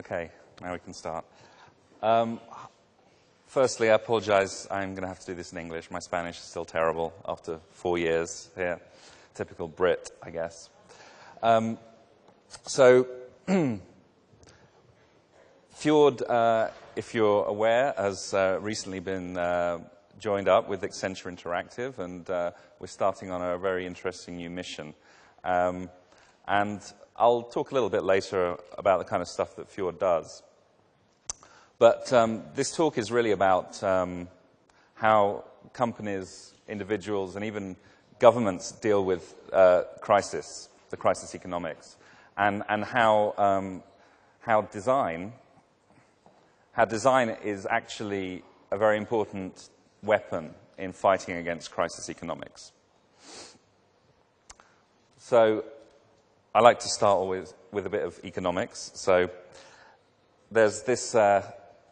Okay, now we can start. Firstly, I apologize. I'm going to have to do this in English. My Spanish is still terrible after 4 years here. Typical Brit, I guess. Fjord, if you're aware, has recently been joined up with Accenture Interactive, and we're starting on a very interesting new mission. And I'll talk a little bit later about the kind of stuff that Fjord does. But this talk is really about how companies, individuals, and even governments deal with crisis, the crisis economics, and how design is actually a very important weapon in fighting against crisis economics. So I like to start always with a bit of economics. So there's this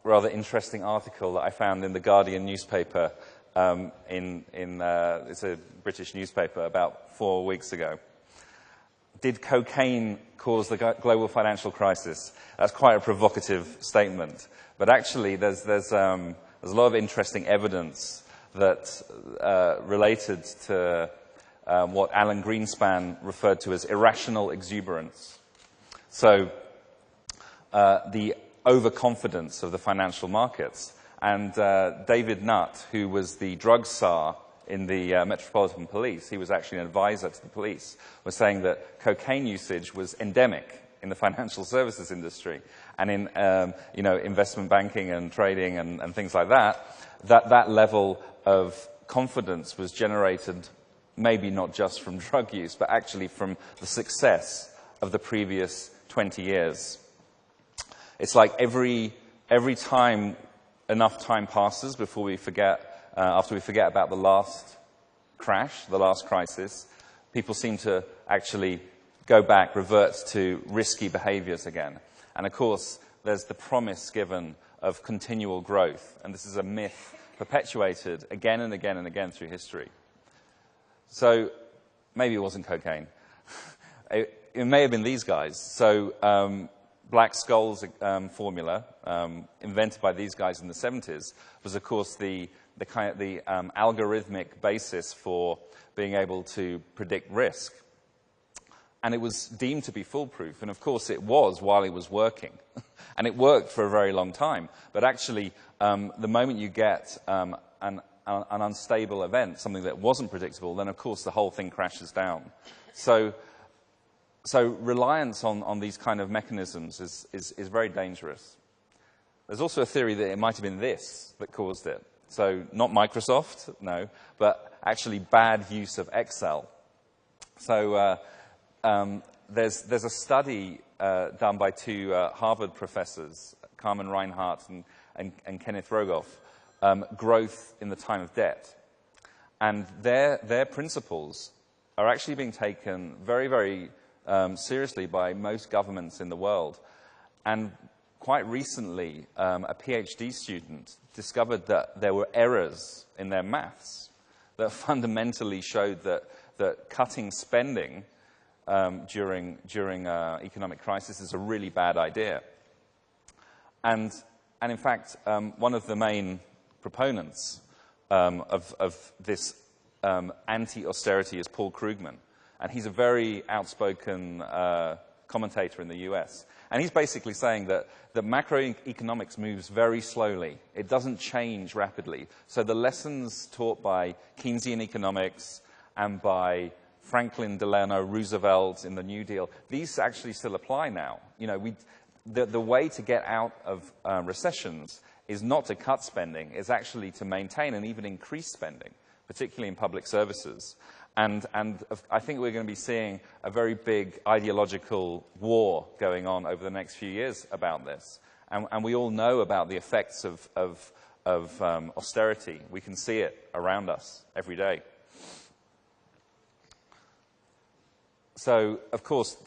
rather interesting article that I found in the Guardian newspaper. It's a British newspaper about 4 weeks ago. Did cocaine cause the global financial crisis? That's quite a provocative statement. But actually, there's a lot of interesting evidence that related to what Alan Greenspan referred to as irrational exuberance. So the overconfidence of the financial markets. And David Nutt, who was the drug czar in the Metropolitan Police, he was actually an advisor to the police, was saying that cocaine usage was endemic in the financial services industry and in investment banking and trading and things like that. That level of confidence was generated maybe not just from drug use, but actually from the success of the previous 20 years. It's like every time enough time passes before we forget, after we forget about the last crash, the last crisis, people seem to actually go back, revert to risky behaviors again. And of course, there's the promise given of continual growth. And this is a myth perpetuated again and again and again through history. So maybe it wasn't cocaine. It may have been these guys. So Black-Scholes formula, invented by these guys in the 70s, was of course the algorithmic basis for being able to predict risk. And it was deemed to be foolproof, and of course it was while it was working. And it worked for a very long time. But actually, the moment you get an unstable event, something that wasn't predictable, then of course the whole thing crashes down. So reliance on these kind of mechanisms is very dangerous. There's also a theory that it might have been this that caused it. So not Microsoft, no, but actually bad use of Excel. So there's a study done by two Harvard professors, Carmen Reinhardt and Kenneth Rogoff, growth in the time of debt. And their principles are actually being taken very, very seriously by most governments in the world. And quite recently, a PhD student discovered that there were errors in their maths that fundamentally showed that cutting spending during economic crisis is a really bad idea. And in fact, one of the main proponents of this anti-austerity is Paul Krugman. And he's a very outspoken commentator in the US. And he's basically saying that macroeconomics moves very slowly. It doesn't change rapidly. So the lessons taught by Keynesian economics and by Franklin Delano Roosevelt in the New Deal, these actually still apply now. You know, the way to get out of recessions is not to cut spending, it's actually to maintain and even increase spending, particularly in public services. And I think we're going to be seeing a very big ideological war going on over the next few years about this. And we all know about the effects of austerity. We can see it around us every day. So, of course,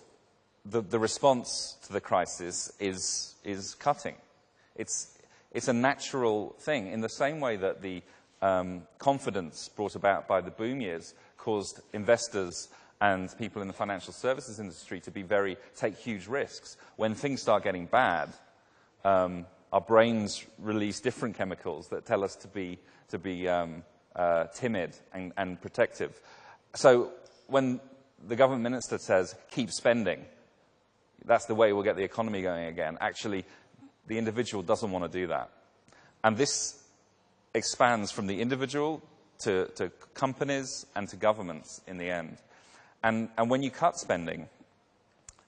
the response to the crisis is cutting. It's a natural thing, in the same way that the confidence brought about by the boom years caused investors and people in the financial services industry to take huge risks. When things start getting bad, our brains release different chemicals that tell us to be timid and protective. So when the government minister says, keep spending, that's the way we'll get the economy going again, actually, the individual doesn't want to do that. And this expands from the individual to companies and to governments in the end. And when you cut spending,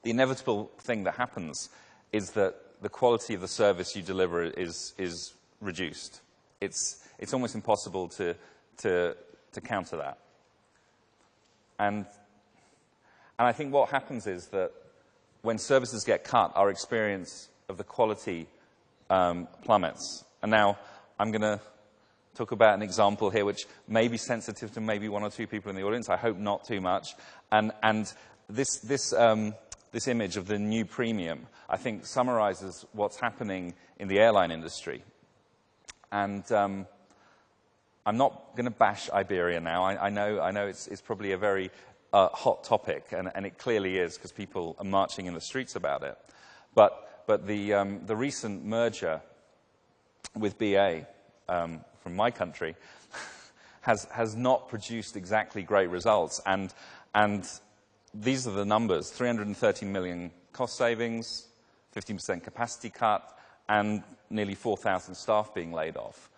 the inevitable thing that happens is that the quality of the service you deliver is reduced. It's almost impossible to counter that. And I think what happens is that when services get cut, our experience of the quality plummets. And now I'm going to talk about an example here which may be sensitive to maybe one or two people in the audience. I hope not too much. And this image of the new premium, I think, summarizes what's happening in the airline industry. And I'm not going to bash Iberia now. I know it's probably a very hot topic, and it clearly is, because people are marching in the streets about it. But the recent merger with BA from my country has not produced exactly great results. And these are the numbers: 330 million cost savings, 15% capacity cut, and nearly 4,000 staff being laid off.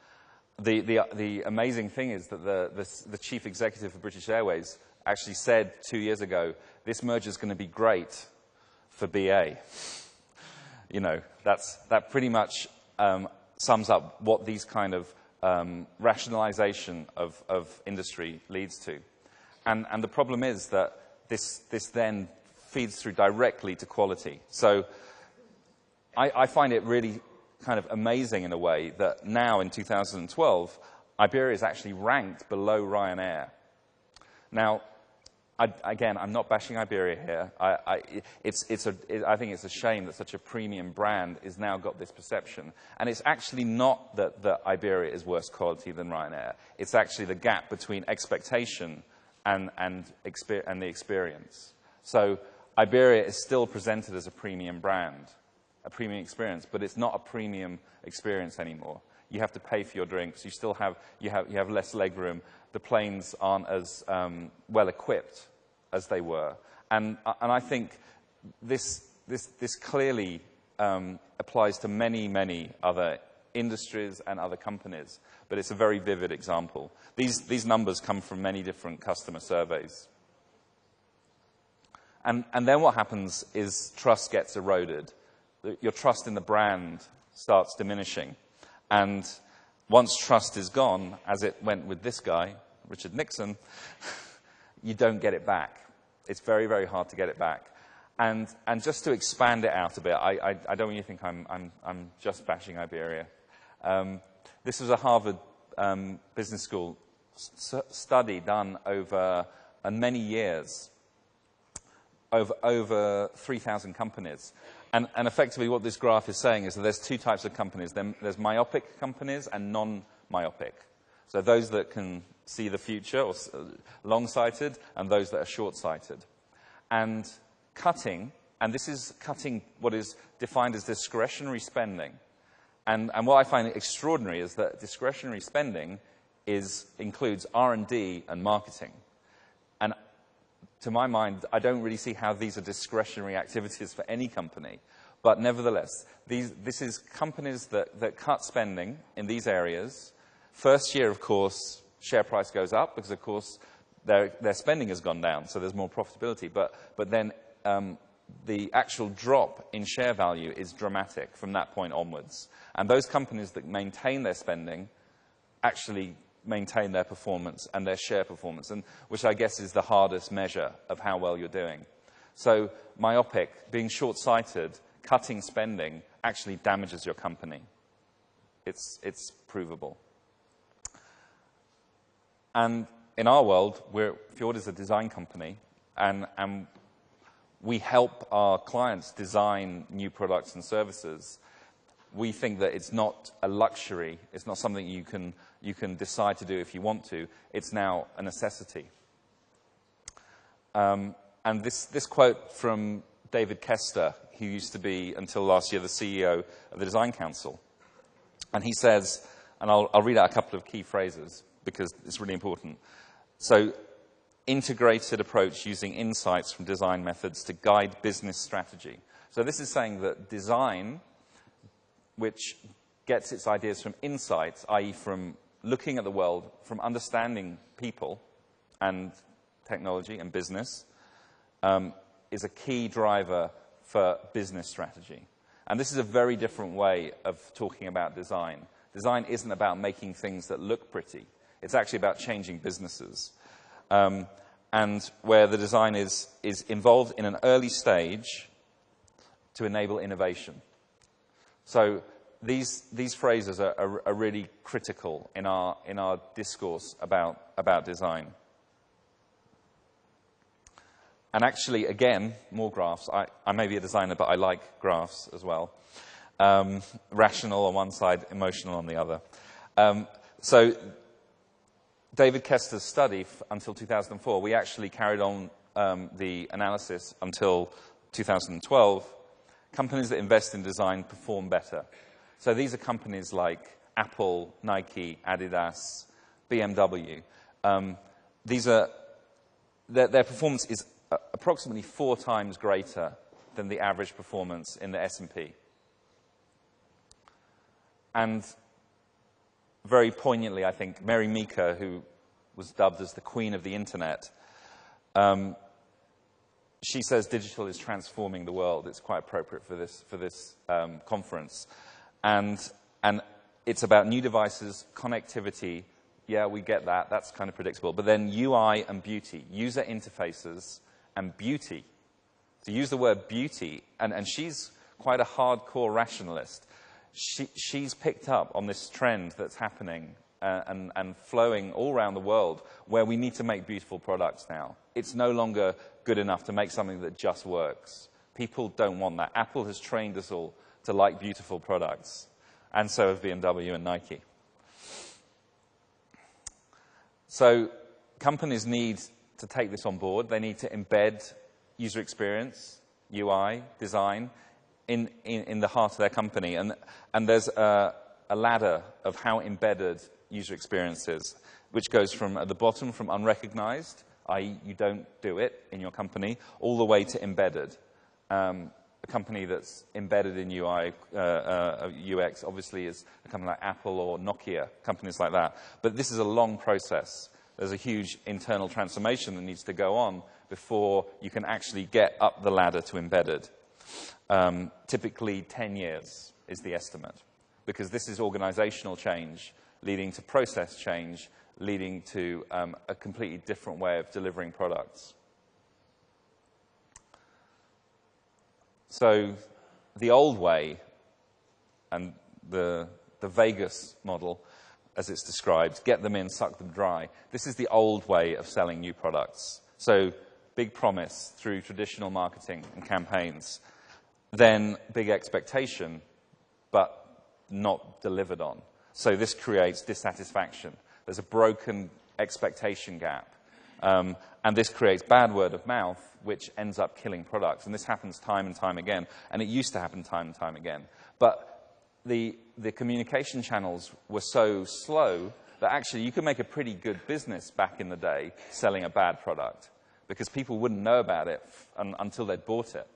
The amazing thing is that the chief executive of British Airways actually said 2 years ago, this merger is going to be great for BA. You know, that pretty much sums up what these kind of rationalization of industry leads to. And the problem is that this then feeds through directly to quality. So I find it really kind of amazing in a way that now in 2012, Iberia is actually ranked below Ryanair. Now, again, I'm not bashing Iberia here. I think it's a shame that such a premium brand has now got this perception. And it's actually not that Iberia is worse quality than Ryanair. It's actually the gap between expectation and the experience. So Iberia is still presented as a premium brand, a premium experience, but it's not a premium experience anymore. You have to pay for your drinks. You still have less legroom. The planes aren't as well equipped as they were, and I think this clearly applies to many other industries and other companies. But it's a very vivid example. These numbers come from many different customer surveys. And then what happens is trust gets eroded. Your trust in the brand starts diminishing. And once trust is gone, as it went with this guy, Richard Nixon, you don't get it back. It's very hard to get it back. And just to expand it out a bit, I don't want you to think I'm just bashing Iberia. This was a Harvard Business School study done over many years, over 3,000 companies. And effectively what this graph is saying is that there's two types of companies. There's myopic companies and non-myopic. So those that can see the future, or long-sighted, and those that are short-sighted. And cutting, and this is cutting what is defined as discretionary spending. And what I find extraordinary is that discretionary spending includes R&D and marketing. And to my mind, I don't really see how these are discretionary activities for any company. But nevertheless, this is companies that cut spending in these areas. First year, of course, share price goes up because, of course, their spending has gone down, so there's more profitability. But then the actual drop in share value is dramatic from that point onwards. And those companies that maintain their spending actually maintain their performance and their share performance, and which I guess is the hardest measure of how well you're doing. So myopic, being short-sighted, cutting spending actually damages your company. It's provable. And in our world, Fjord is a design company, and we help our clients design new products and services. We think that it's not a luxury. It's not something you can decide to do if you want to. It's now a necessity. And this quote from David Kester, who used to be, until last year, the CEO of the Design Council. And he says, and I'll read out a couple of key phrases because it's really important. So, integrated approach using insights from design methods to guide business strategy. So this is saying that design, which gets its ideas from insights, i.e. from looking at the world, from understanding people and technology and business, is a key driver for business strategy. And this is a very different way of talking about design. Design isn't about making things that look pretty. It's actually about changing businesses. And where the design is involved in an early stage to enable innovation. So these phrases are really critical in our discourse about design. And actually, again, more graphs. I may be a designer, but I like graphs as well. Rational on one side, emotional on the other. So David Kester's study until 2004, we actually carried on the analysis until 2012. Companies that invest in design perform better. So these are companies like Apple, Nike, Adidas, BMW. Their performance is approximately 4 times greater than the average performance in the S&P. And very poignantly, I think, Mary Meeker, who was dubbed as the queen of the internet, she says digital is transforming the world. It's quite appropriate for this conference. And it's about new devices, connectivity. Yeah, we get that. That's kind of predictable. But then UI and beauty, user interfaces and beauty. To use the word beauty, and she's quite a hardcore rationalist. She's picked up on this trend that's happening and flowing all around the world where we need to make beautiful products now. It's no longer good enough to make something that just works. People don't want that. Apple has trained us all to like beautiful products, and so have BMW and Nike. So companies need to take this on board. They need to embed user experience, UI, design, in the heart of their company. And there's a ladder of how embedded user experience is, which goes from at the bottom, from unrecognized, i.e. you don't do it in your company, all the way to embedded. A company that's embedded in UI, UX, obviously is a company like Apple or Nokia, companies like that. But this is a long process. There's a huge internal transformation that needs to go on before you can actually get up the ladder to embedded. Typically 10 years is the estimate, because this is organizational change leading to process change, leading to a completely different way of delivering products. So the old way, and the Vegas model, as it's described, get them in, suck them dry. This is the old way of selling new products. So big promise through traditional marketing and campaigns. Then big expectation, but not delivered on. So this creates dissatisfaction. There's a broken expectation gap. And this creates bad word of mouth, which ends up killing products. And this happens time and time again. And it used to happen time and time again. But the communication channels were so slow that actually you could make a pretty good business back in the day selling a bad product, because people wouldn't know about it until they'd bought it.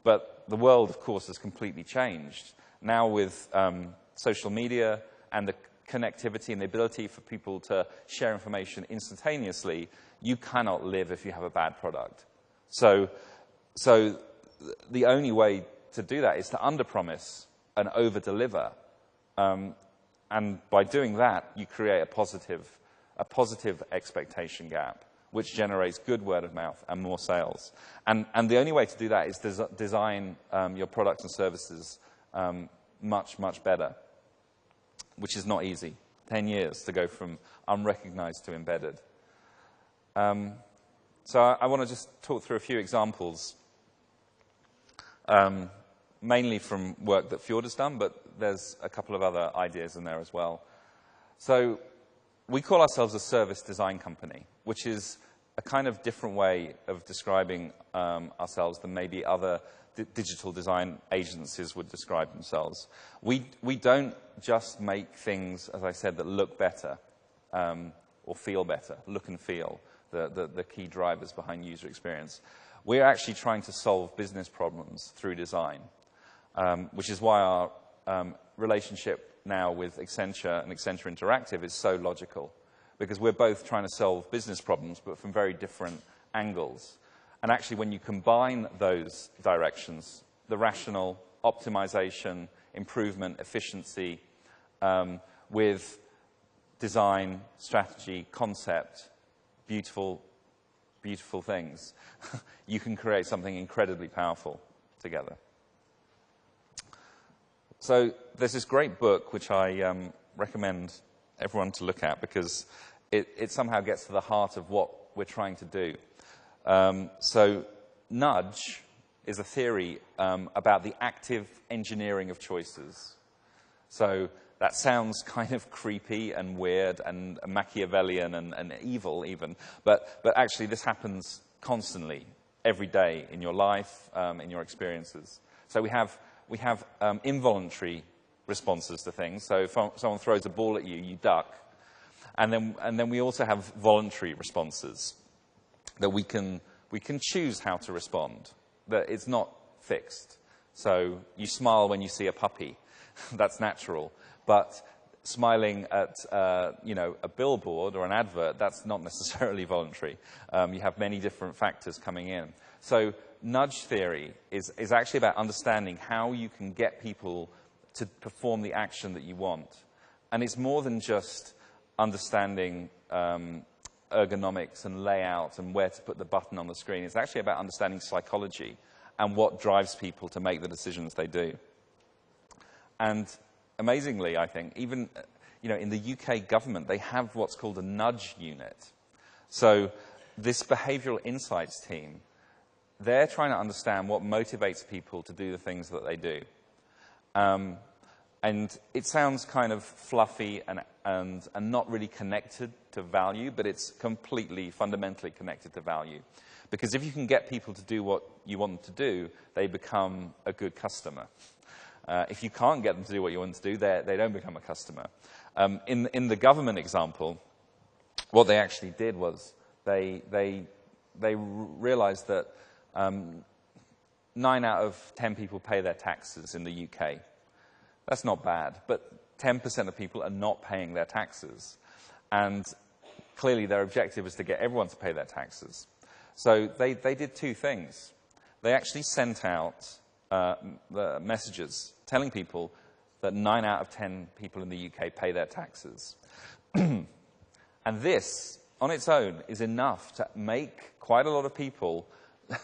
But the world, of course, has completely changed. Now with social media and the connectivity and the ability for people to share information instantaneously, you cannot live if you have a bad product. So the only way to do that is to underpromise and overdeliver. And by doing that, you create a positive expectation gap, which generates good word of mouth and more sales. And the only way to do that is design your products and services much, much better, which is not easy. 10 years to go from unrecognized to embedded. So I want to just talk through a few examples, mainly from work that Fjord has done, but there's a couple of other ideas in there as well. So we call ourselves a service design company, which is a kind of different way of describing ourselves than maybe other digital design agencies would describe themselves. We don't just make things, as I said, that look better or feel better, look and feel, the key drivers behind user experience. We're actually trying to solve business problems through design, which is why our relationship now with Accenture and Accenture Interactive is so logical, because we're both trying to solve business problems, but from very different angles. And actually, when you combine those directions, the rational, optimization, improvement, efficiency, with design, strategy, concept, beautiful, beautiful things, you can create something incredibly powerful together. So there's this great book which I recommend everyone to look at, because it somehow gets to the heart of what we're trying to do. So nudge is a theory about the active engineering of choices. So that sounds kind of creepy and weird and Machiavellian and evil even, but actually this happens constantly, every day in your life, in your experiences. So we have involuntary responses to things. So if someone throws a ball at you, you duck. And then we also have voluntary responses that we can choose how to respond, that it's not fixed. So you smile when you see a puppy. That's natural. But smiling at a billboard or an advert, that's not necessarily voluntary. You have many different factors coming in. So nudge theory is actually about understanding how you can get people to perform the action that you want. And it's more than just understanding ergonomics and layout and where to put the button on the screen. It's actually about understanding psychology and what drives people to make the decisions they do. And amazingly, I think, even in the UK government, they have what's called a nudge unit. So this behavioral insights team, they're trying to understand what motivates people to do the things that they do. And it sounds kind of fluffy and not really connected to value, but it's completely, fundamentally connected to value. Because if you can get people to do what you want them to do, they become a good customer. If you can't get them to do what you want them to do, they don't become a customer. In the government example, what they actually did was they realized that 9 out of 10 people pay their taxes in the UK. That's not bad, but 10% of people are not paying their taxes. And clearly their objective is to get everyone to pay their taxes. So they did two things. They actually sent out the messages telling people that 9 out of 10 people in the UK pay their taxes. And this, on its own, is enough to make quite a lot of people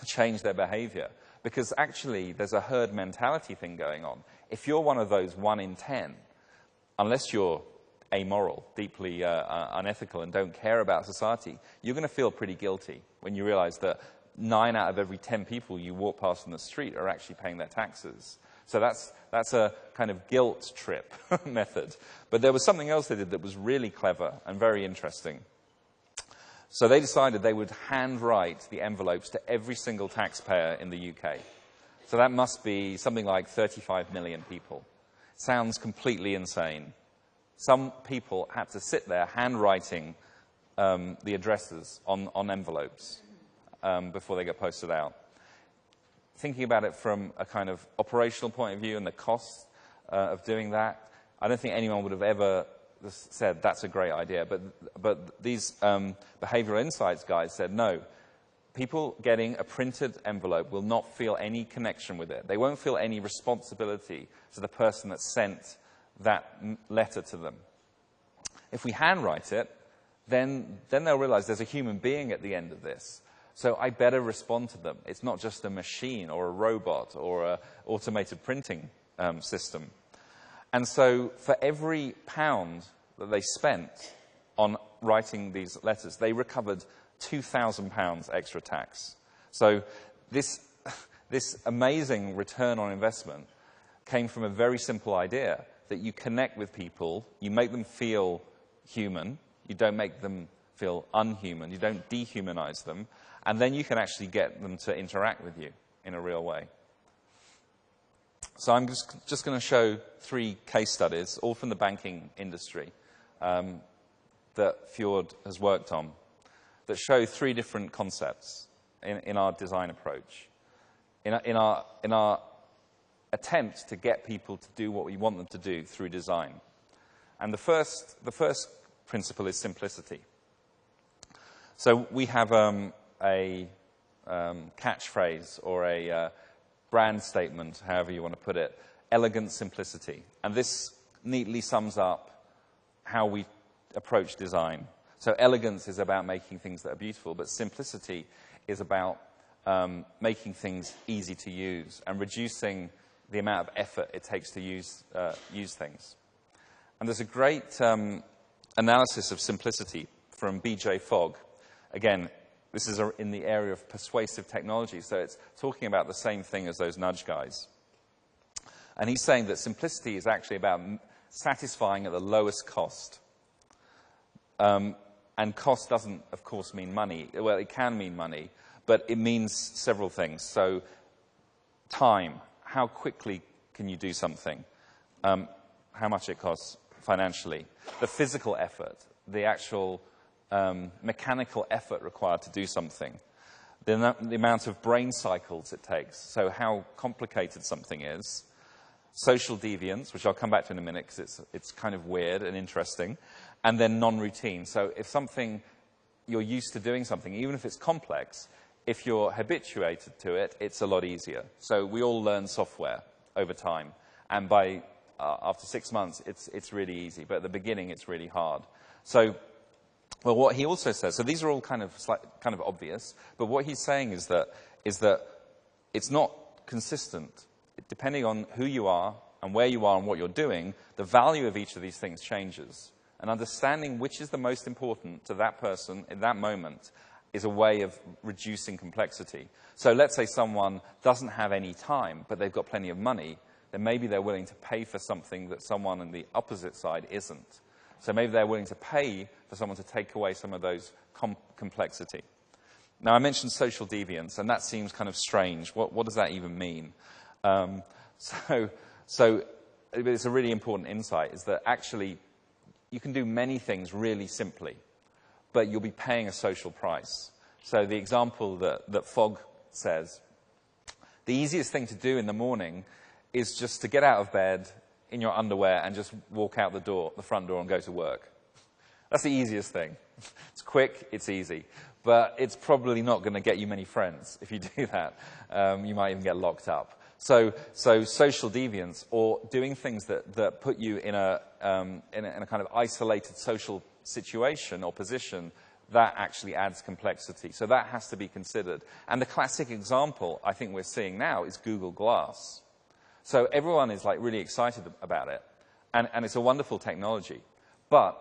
change their behavior. Because actually, there's a herd mentality thing going on. If you're one of those 1 in 10, unless you're amoral, deeply unethical, and don't care about society, you're going to feel pretty guilty when you realize that 9 out of every 10 people you walk past on the street are actually paying their taxes. So that's a kind of guilt trip method. But there was something else they did that was really clever and very interesting. So they decided they would handwrite the envelopes to every single taxpayer in the UK. So that must be something like 35 million people. Sounds completely insane. Some people had to sit there handwriting the addresses on envelopes before they get posted out. Thinking about it from a kind of operational point of view and the cost of doing that, I don't think anyone would have ever said that's a great idea. But these behavioral insights guys said, no, people getting a printed envelope will not feel any connection with it. They won't feel any responsibility to the person that sent that letter to them. If we handwrite it, then they'll realize there's a human being at the end of this. So I better respond to them. It's not just a machine or a robot or an automated printing system. And so for every pound that they spent on writing these letters, they recovered £2,000 extra tax. So this amazing return on investment came from a very simple idea, that you connect with people, you make them feel human, you don't make them feel unhuman. You don't dehumanize them. And then you can actually get them to interact with you in a real way. So I'm just going to show 3 case studies, all from the banking industry, that Fjord has worked on, that show 3 different concepts in our design approach, in our attempt to get people to do what we want them to do through design. And the first principle is simplicity. So we have a catchphrase or a brand statement, however you want to put it, elegant simplicity. And this neatly sums up how we approach design. So elegance is about making things that are beautiful, but simplicity is about making things easy to use and reducing the amount of effort it takes to use things. And there's a great analysis of simplicity from B.J. Fogg. Again, this is in the area of persuasive technology, so it's talking about the same thing as those nudge guys. And he's saying that simplicity is actually about satisfying at the lowest cost. And cost doesn't, of course, mean money. Well, it can mean money, but it means several things. So time, how quickly can you do something? How much it costs financially. The physical effort, the actual mechanical effort required to do something. The amount of brain cycles it takes, so how complicated something is. Social deviance, which I'll come back to in a minute because it's kind of weird and interesting. And then non-routine. So if you're used to doing something, even if it's complex, if you're habituated to it, it's a lot easier. So we all learn software over time. And after 6 months, it's really easy. But at the beginning, it's really hard. So, well, what he also says, so these are all kind of obvious, but what he's saying is that it's not consistent. Depending on who you are and where you are and what you're doing, the value of each of these things changes. And understanding which is the most important to that person in that moment is a way of reducing complexity. So let's say someone doesn't have any time, but they've got plenty of money, then maybe they're willing to pay for something that someone on the opposite side isn't. So maybe they're willing to pay for someone to take away some of those complexity. Now, I mentioned social deviance, and that seems kind of strange. What does that even mean? So it's a really important insight, is that actually you can do many things really simply, but you'll be paying a social price. So the example that Fogg says, the easiest thing to do in the morning is just to get out of bed in your underwear and just walk out the front door and go to work. That's the easiest thing. It's quick, it's easy. But it's probably not going to get you many friends if you do that. You might even get locked up. So social deviance, or doing things that put you in a kind of isolated social situation or position, that actually adds complexity. So that has to be considered. And the classic example I think we're seeing now is Google Glass. So everyone is like really excited about it, and it's a wonderful technology. But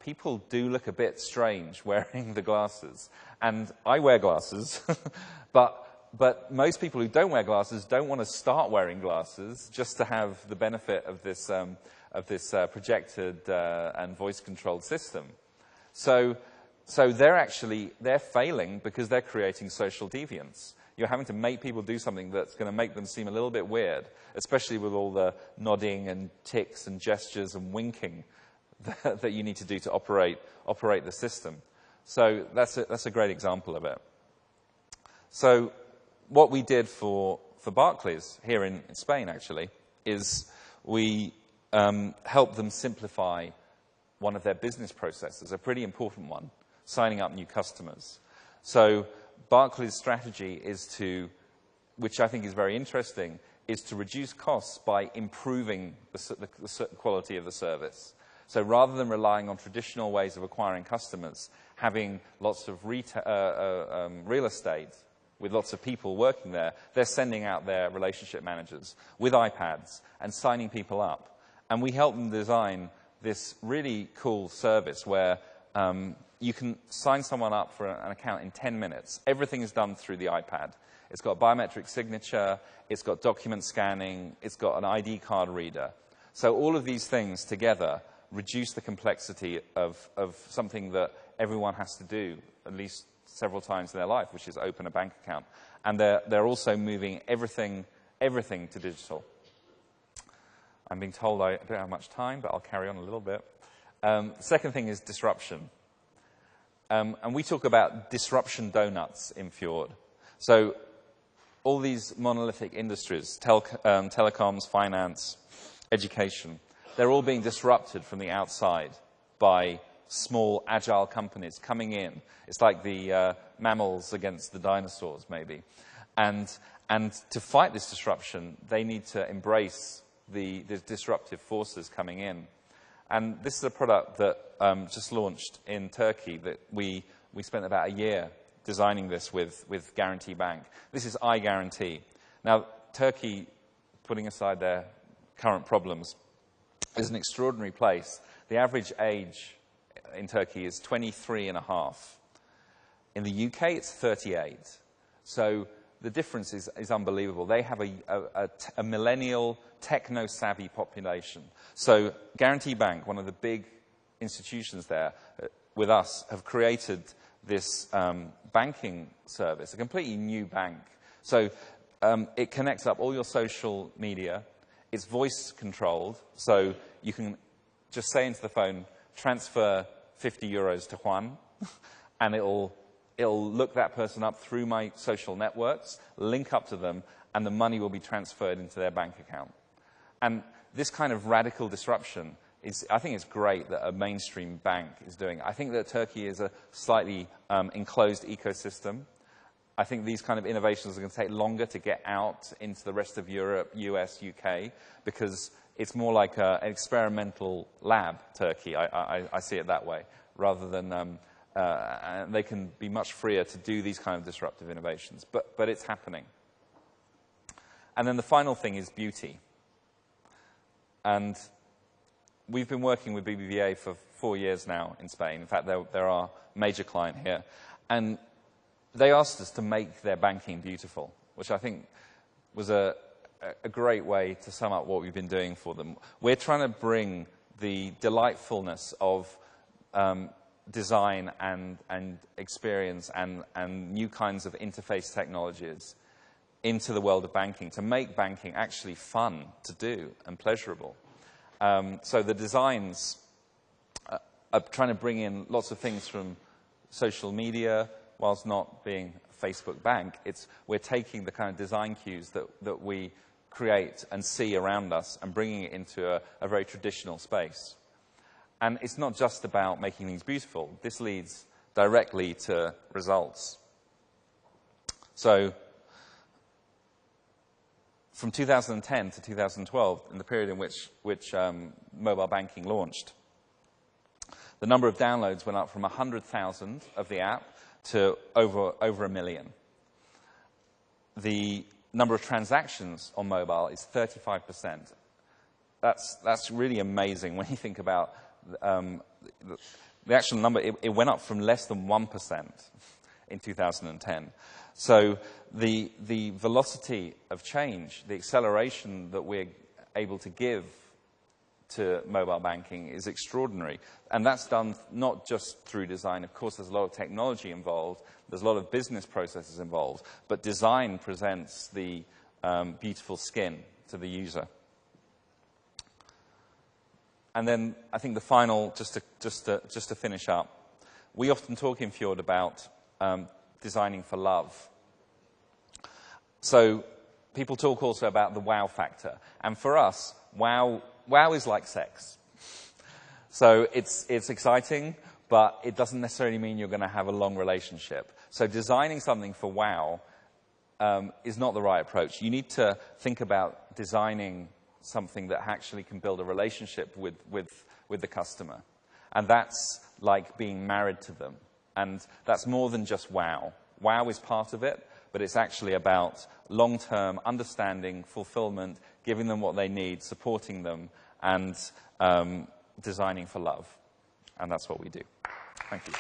people do look a bit strange wearing the glasses. And I wear glasses, but most people who don't wear glasses don't want to start wearing glasses just to have the benefit of this projected and voice-controlled system. So they're failing because they're creating social deviance. You're having to make people do something that's going to make them seem a little bit weird, especially with all the nodding and ticks and gestures and winking that you need to do to operate the system. So that's a great example of it. So what we did for Barclays here in Spain, actually, is we helped them simplify one of their business processes, a pretty important one, signing up new customers. So Barclays' strategy is to, which I think is very interesting, is to reduce costs by improving the quality of the service. So rather than relying on traditional ways of acquiring customers, having lots of real estate with lots of people working there, they're sending out their relationship managers with iPads and signing people up. And we help them design this really cool service where you can sign someone up for an account in 10 minutes. Everything is done through the iPad. It's got biometric signature, it's got document scanning, it's got an ID card reader. So all of these things together reduce the complexity of something that everyone has to do at least several times in their life, which is open a bank account. And they're also moving everything to digital. I'm being told I don't have much time, but I'll carry on a little bit. The second thing is disruption. And we talk about disruption donuts in Fjord. So all these monolithic industries, telecoms, finance, education, they're all being disrupted from the outside by small, agile companies coming in. It's like the mammals against the dinosaurs, maybe. And to fight this disruption, they need to embrace the disruptive forces coming in. And this is a product that just launched in Turkey that we spent about a year designing this with Guarantee Bank. This is iGuarantee. Now, Turkey, putting aside their current problems, is an extraordinary place. The average age in Turkey is 23 and a half. In the UK, it's 38. So the difference is unbelievable. They have a millennial, techno-savvy population. So Guarantee Bank, one of the big institutions there with us, have created this banking service, a completely new bank. So it connects up all your social media. It's voice-controlled, so you can just say into the phone, transfer 50 euros to Juan, and it'll look that person up through my social networks, link up to them, and the money will be transferred into their bank account. And this kind of radical disruption I think it's great that a mainstream bank is doing it. I think that Turkey is a slightly enclosed ecosystem. I think these kind of innovations are going to take longer to get out into the rest of Europe, US, UK, because it's more like an experimental lab, Turkey. I see it that way, rather than they can be much freer to do these kind of disruptive innovations. But it's happening. And then the final thing is beauty. And we've been working with BBVA for 4 years now in Spain. In fact, they're our major client here. And they asked us to make their banking beautiful, which I think was a great way to sum up what we've been doing for them. We're trying to bring the delightfulness of design and experience and new kinds of interface technologies into the world of banking, to make banking actually fun to do and pleasurable. So the designs are trying to bring in lots of things from social media, whilst not being a Facebook bank. We're taking the kind of design cues that we create and see around us and bringing it into a very traditional space. And it's not just about making things beautiful. This leads directly to results. So from 2010 to 2012, in the period in which mobile banking launched, the number of downloads went up from 100,000 of the app to over 1 million. The number of transactions on mobile is 35%. That's really amazing when you think about the actual number. It went up from less than 1% in 2010. So the velocity of change, the acceleration that we're able to give to mobile banking is extraordinary. And that's done not just through design. Of course, there's a lot of technology involved. There's a lot of business processes involved. But design presents the beautiful skin to the user. And then I think the final, just to finish up, we often talk in Fjord about designing for love. So people talk also about the wow factor. And for us, wow is like sex. So it's exciting, but it doesn't necessarily mean you're going to have a long relationship. So designing something for wow is not the right approach. You need to think about designing something that actually can build a relationship with the customer. And that's like being married to them. And that's more than just wow. Wow is part of it, but it's actually about long-term understanding, fulfillment, giving them what they need, supporting them, and designing for love. And that's what we do. Thank you.